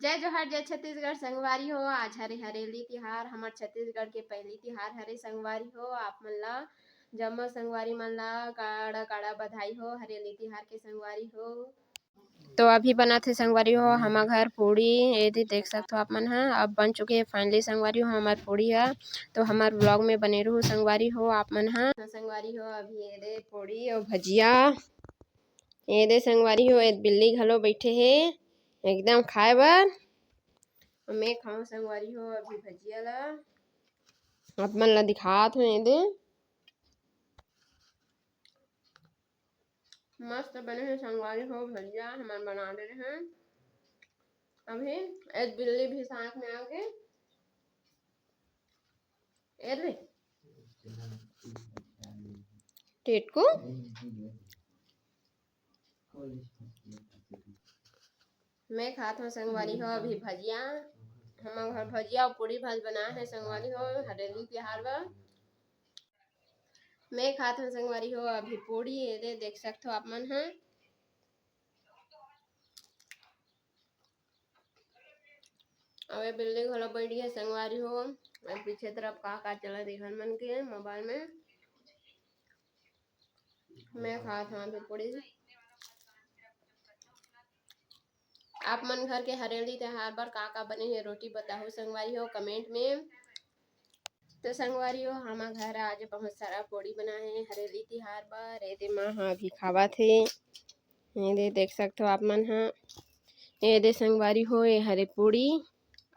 जय जोहार जय छत्तीसगढ़ संगवारी हो। आज हरे हरेली तिहार हमार छत्तीसगढ़ के पहली तिहार हरे संगवारी हो। आप मन ला जम्मो संगवारी मन ला काड़ा काड़ा बधाई हो हरेली तिहार के संगवारी हो। तो अभी बना थे संगवारी हो हमार घर पूड़ी ये देख सकते हो आप मन है अब बन चुके हैं फाइनली संगवारी हो हमार पूड़ी है। तो हमार ब्लॉग में बने रहो संगवारी हो आप मन है संगवारी हो। अभी ये दे पूड़ी और भजिया ये दे संगवारी हो। एक बिल्ली घलो बैठे है एकदम खाए बर। मैं खाऊं संगवारी हो अभी भजिया ला आप मन ला दिखात हो। ये दे मस्त बने हैं संगवारी हो भजिया हमारे बना दे रहे हैं। अभी एक बिल्ली भी साथ में आके टेट को मैं खात हूँ संगवारी हो अभी भजिया। हमारे घर भजिया और पूरी भाज बना है संगवारी हो हरेली तिहार बर। मैं खात हूँ संगवारी हो अभी पूड़ी ये देख सकते हो आप मन है। अब बिल्ली घलो बैठी है संगवारी हो। पीछे तरफ का चला देखन मन के मोबाइल में। मैं खात हूँ अभी पूड़ी। आप मन घर के हरेली त्योहार बर का बने है रोटी बताओ संगवारी हो कमेंट में। तो संगवारी हो हमार घर आज बहुत सारा पूड़ी बना है हरेली तिहार बर। ये माँ हाँ भी खावा थे ये देख सकते हो आप मन हाँ। ये दे संगवारी हो ये हरे पूड़ी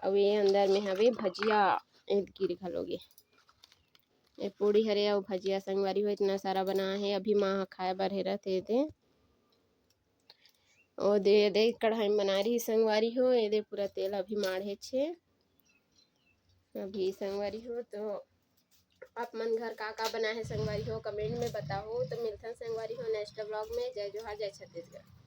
और ये अंदर में हवे भजिया गिर घलोगे। ये पूड़ी हरे और भजिया संगवारी हो इतना सारा बना है अभी माँ खाए बर हेरा थे। और दे कढ़ाई में बना रही संगवारी हो ये दे पूरा तेल अभी माढ़े छे अभी संगवारी हो। तो आप मन घर का बना है संगवारी हो कमेंट में बताओ। तो मिलता संगवारी हो नेक्स्ट ब्लॉग में। जय जोहार जय छत्तीसगढ़।